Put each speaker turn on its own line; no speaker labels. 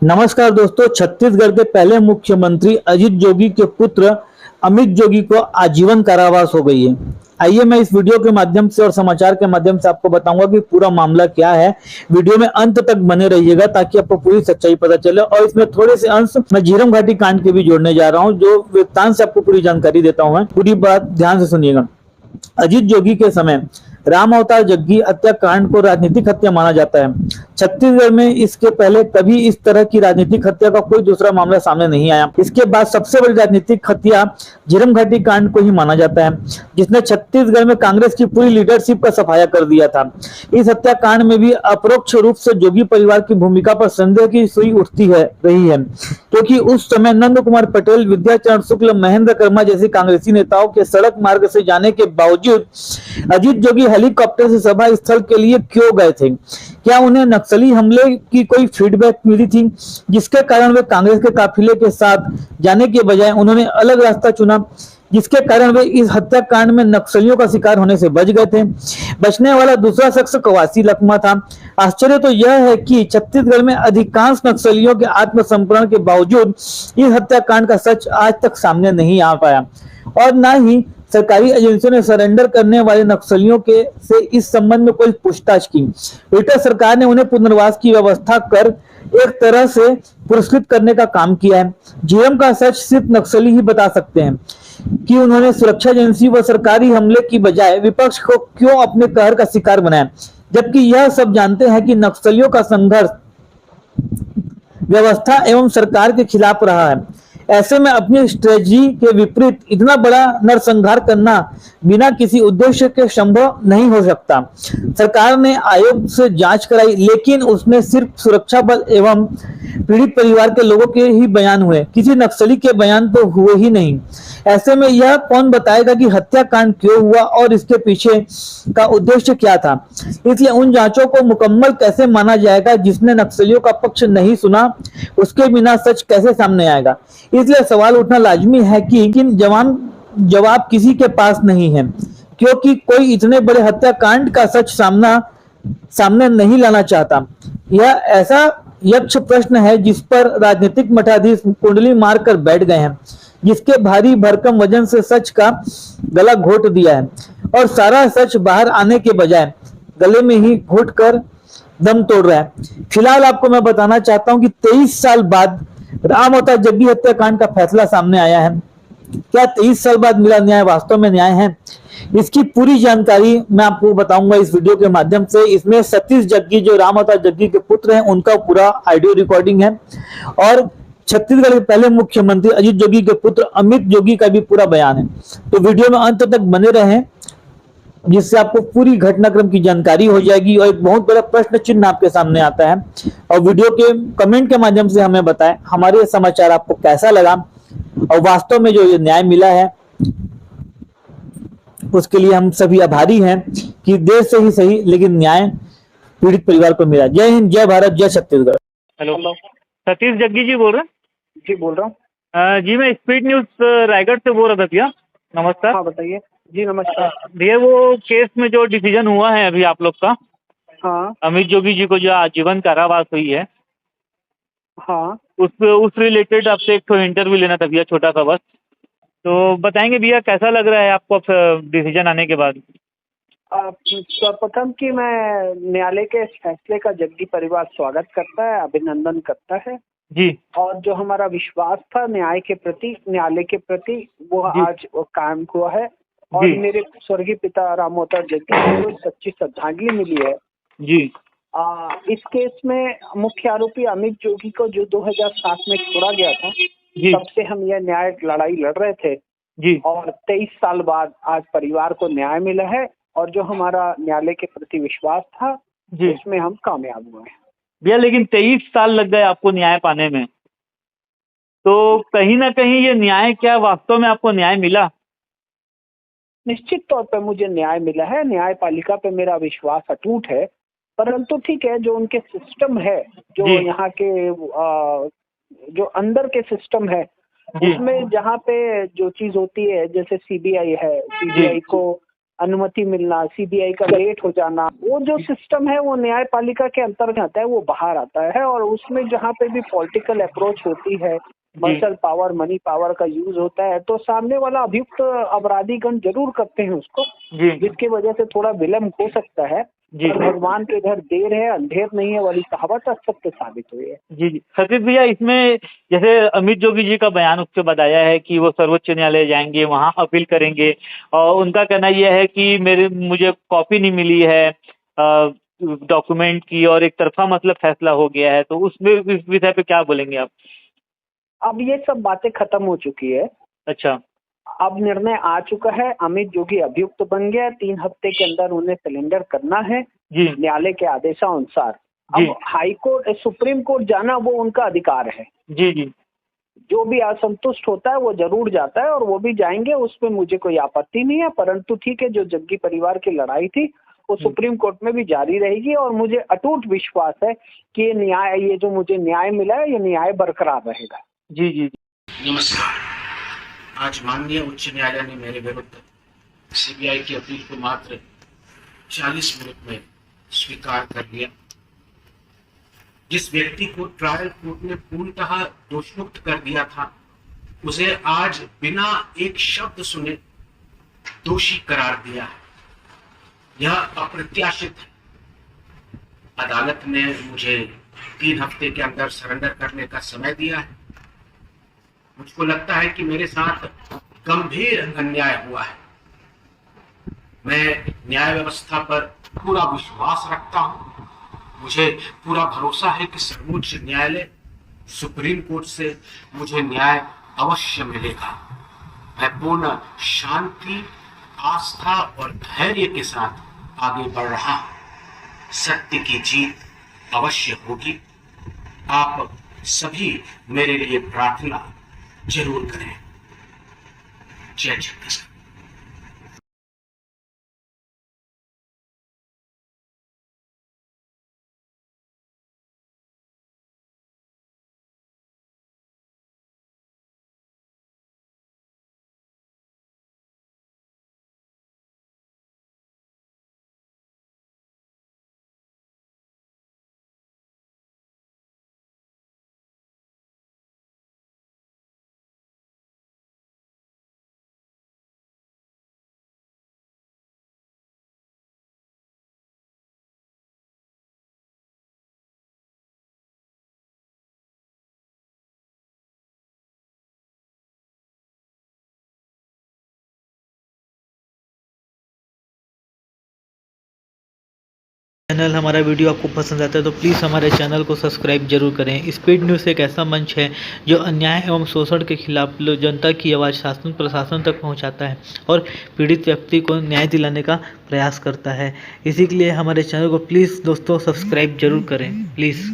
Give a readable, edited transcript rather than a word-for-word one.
नमस्कार दोस्तों। छत्तीसगढ़ के पहले मुख्यमंत्री अजीत जोगी के पुत्र अमित जोगी को आजीवन कारावास हो गई है। आइए मैं इस वीडियो के माध्यम से और समाचार के माध्यम से आपको बताऊंगा कि पूरा मामला क्या है। वीडियो में अंत तक बने रहिएगा ताकि आपको पूरी सच्चाई पता चले। और इसमें थोड़े से अंश मैं झीरम घाटी कांड के भी जोड़ने जा रहा हूं, जो वृत्तांत से आपको पूरी जानकारी देता हूं। मैं पूरी बात ध्यान से सुनिएगा। अजीत जोगी के समय राम अवतार जग्गी हत्याकांड को राजनीतिक हत्या माना जाता है। छत्तीसगढ़ में इसके पहले कभी इस तरह की राजनीतिक हत्या का कोई दूसरा मामला सामने नहीं आया। इसके बाद सबसे बड़ी राजनीतिक हत्या झीरम घाटी कांड को ही माना जाता है, जिसने छत्तीसगढ़ में कांग्रेस की पूरी लीडरशिप का सफाया कर दिया था। इस हत्याकांड में भी अपरोक्ष रूप से जोगी परिवार की भूमिका पर संदेह की सुई उठती है रही है, क्योंकि उस समय नंद कुमार पटेल, विद्याचरण शुक्ल, महेंद्र कर्मा जैसे कांग्रेसी नेताओं के सड़क मार्ग से जाने के बावजूद अजीत जोगी हेलीकॉप्टर से सभा स्थल के लिए क्यों गए थे? क्या उन्हें नक्सली हमले की कोई फीडबैक मिली थी, जिसके कारण वे कांग्रेस के काफिले के साथ जाने के बजाय उन्होंने अलग रास्ता चुना, जिसके कारण वे इस हत्याकांड में नक्सलियों का शिकार होने से बच गए थे? बचने वाला दूसरा शख्स कवासी लखमा था। आश्चर्य तो यह है कि छत्तीसगढ़ में अधिकांश नक्सलियों के आत्मसमर्पण के बावजूद इस हत्याकांड का सच आज तक सामने नहीं आ पाया, और न ही सरकारी एजेंसियों ने सरेंडर करने वाले नक्सलियों के से इस संबंध में कोई पूछताछ की। उल्टा सरकार ने उन्हें पुनर्वास की व्यवस्था कर एक तरह से पुरस्कृत करने का काम किया है। झीरम का सच सिर्फ नक्सली ही बता सकते हैं कि उन्होंने सुरक्षा एजेंसी व सरकारी हमले की बजाय विपक्ष को क्यों अपने कहर का शिकार बनाया, जबकि यह सब जानते हैं कि नक्सलियों का संघर्ष व्यवस्था एवं सरकार के खिलाफ रहा है। ऐसे में अपनी स्ट्रेटजी के विपरीत इतना बड़ा नरसंहार करना बिना किसी उद्देश्य के संभव नहीं हो सकता। सरकार ने आयोग से जांच कराई, लेकिन उसमें सिर्फ सुरक्षा बल एवं पीड़ित परिवार के लोगों के ही बयान हुए, किसी नक्सली के बयान तो हुए ही नहीं। ऐसे में यह कौन बताएगा कि हत्याकांड क्यों हुआ और इसके पीछे का उद्देश्य क्या था? इसलिए उन जांचों को मुकम्मल कैसे माना जाएगा? जिसने नक्सलियों का पक्ष नहीं सुना, उसके बिना सच कैसे सामने आएगा? इसलिए सवाल उठना लाजमी है कि जवाब किसी के पास नहीं है, क्योंकि कोई इतने बड़े हत्याकांड का सच सामने नहीं लाना चाहता। यह ऐसा यक्ष प्रश्न है जिस पर राजनीतिक मठाधीश कुंडली मारकर बैठ गए हैं, जिसके भारी भरकम वजन से सच का गला घोट दिया है, और सारा सच बाहर आने के बजाय गले में ही घोट कर दम तोड़ रहा है। फिलहाल आपको मैं बताना चाहता हूं कि 23 साल बाद राम अवतार जग्गी हत्याकांड का फैसला सामने आया है। क्या 23 साल बाद मिला न्याय वास्तव में न्याय है? इसकी पूरी जानकारी मैं आपको बताऊंगा इस वीडियो के माध्यम से। इसमें सतीश जग्गी, जो राम अवतार जग्गी के पुत्र हैं, उनका पूरा ऑडियो रिकॉर्डिंग है, और छत्तीसगढ़ के पहले मुख्यमंत्री अजीत जोगी के पुत्र अमित जोगी का भी पूरा बयान है। तो वीडियो में अंत तक बने रहें, जिससे आपको पूरी घटनाक्रम की जानकारी हो जाएगी और एक बहुत बड़ा प्रश्न चिन्ह आपके सामने आता है। और वीडियो के कमेंट के माध्यम से हमें बताएं हमारे समाचार आपको कैसा लगा, और वास्तव में जो ये न्याय मिला है उसके लिए हम सभी आभारी हैं कि देर से ही सही लेकिन न्याय पीड़ित परिवार को मिला। जय हिंद, जय भारत, जय छत्तीसगढ़।
हेलो, सतीश जग्गी जी बोल रहे हैं?
जी बोल रहा हूँ।
जी मैं स्पीड न्यूज रायगढ़ से बोल रहा था भैया। नमस्कार।
हाँ बताइए। जी नमस्कार।
भैया वो केस में जो डिसीजन हुआ है अभी आप लोग का,
हाँ
अमित जोगी जी को जो आजीवन कारावास हुई है,
हाँ
उस रिलेटेड आपसे एक इंटरव्यू लेना था भैया, छोटा सा बस। तो बताएंगे भैया कैसा लग रहा है आपको अब डिसीजन आने के बाद?
सर्वप्रथम कि मैं न्यायालय के इस फैसले का जग्गी परिवार स्वागत करता है, अभिनंदन करता है
जी।
और जो हमारा विश्वास था न्याय के प्रति, न्यायालय के प्रति, वो आज कायम हुआ है। और मेरे स्वर्गीय पिता राम अवतार जग्गी को सच्ची श्रद्धांजलि मिली है
जी।
इस केस में मुख्य आरोपी अमित जोगी को जो 2007 में छोड़ा गया था, तब से हम यह न्याय लड़ाई लड़ रहे थे
जी।
और 23 साल बाद आज परिवार को न्याय मिला है, और जो हमारा न्यायालय के प्रति विश्वास था उसमें हम कामयाब हुए हैं
भैया। लेकिन 23 साल लग गए आपको न्याय पाने में, तो कहीं ना कहीं ये न्याय क्या वास्तव में आपको न्याय मिला?
निश्चित तौर पर मुझे न्याय मिला है, न्यायपालिका पे मेरा विश्वास अटूट है। परंतु ठीक है, जो उनके सिस्टम है, जो यहाँ के जो अंदर के सिस्टम है, उसमें जहाँ पे जो चीज होती है, जैसे सीबीआई है, सीबीआई को अनुमति मिलना, सीबीआई का लेट हो जाना, वो जो सिस्टम है वो न्यायपालिका के अंतर्गत आता है, वो बाहर आता है। और उसमें जहाँ पे भी पॉलिटिकल अप्रोच होती है, मसल पावर, मनी पावर का यूज होता है, तो सामने वाला अभियुक्त अपराधीगण जरूर करते हैं उसको, जिसकी वजह से थोड़ा विलम्ब हो सकता है। पर भगवान के घर देर है अंधेर नहीं है वाली कहावत असत्य साबित हुई है।
जी सतीश भैया, इसमें जैसे अमित जोगी जी का बयान उसके बताया है कि वो सर्वोच्च न्यायालय जाएंगे, वहां अपील करेंगे, और उनका कहना यह है कि मुझे कॉपी नहीं मिली है डॉक्यूमेंट की, और एक तरफा मतलब फैसला हो गया है, तो उसमें इस विषय पे क्या बोलेंगे आप?
अब ये सब बातें खत्म हो चुकी है।
अच्छा।
अब निर्णय आ चुका है, अमित जोगी अभियुक्त बन गया, 3 हफ्ते के अंदर उन्हें सिलेंडर करना है न्यायालय के आदेशानुसार। अब हाई कोर्ट, सुप्रीम कोर्ट जाना वो उनका अधिकार है।
जी।
जो भी असंतुष्ट होता है वो जरूर जाता है, और वो भी जाएंगे, उसमें मुझे कोई आपत्ति नहीं है। परंतु ठीक है, जो जग्गी परिवार की लड़ाई थी वो सुप्रीम कोर्ट में भी जारी रहेगी, और मुझे अटूट विश्वास है कि ये जो मुझे न्याय मिला है, ये न्याय बरकरार रहेगा।
जी।
नमस्कार। आज माननीय उच्च न्यायालय ने मेरे विरुद्ध सीबीआई की अपील को मात्र 40 मिनट में स्वीकार कर लिया। जिस व्यक्ति को ट्रायल कोर्ट ने पूर्णतः दोषमुक्त कर दिया था, उसे आज बिना एक शब्द सुने दोषी करार दिया है। यह अप्रत्याशित है। अदालत ने मुझे 3 हफ्ते के अंदर सरेंडर करने का समय दिया है। मुझको लगता है कि मेरे साथ गंभीर अन्याय हुआ है। मैं न्याय व्यवस्था पर पूरा विश्वास रखता हूं। मुझे पूरा भरोसा है कि सर्वोच्च न्यायालय, सुप्रीम कोर्ट से मुझे न्याय अवश्य मिलेगा। मैं पूर्ण शांति, आस्था और धैर्य के साथ आगे बढ़ रहा हूं। सत्य की जीत अवश्य होगी। आप सभी मेरे लिए प्रार्थना जरूर करें। जय छत्तीसगढ़।
चैनल हमारा वीडियो आपको पसंद आता है तो प्लीज़ हमारे चैनल को सब्सक्राइब जरूर करें। स्पीड न्यूज़ एक ऐसा मंच है जो अन्याय एवं शोषण के खिलाफ जनता की आवाज़ शासन प्रशासन तक पहुंचाता है और पीड़ित व्यक्ति को न्याय दिलाने का प्रयास करता है। इसी के लिए हमारे चैनल को प्लीज़ दोस्तों सब्सक्राइब जरूर करें, प्लीज़।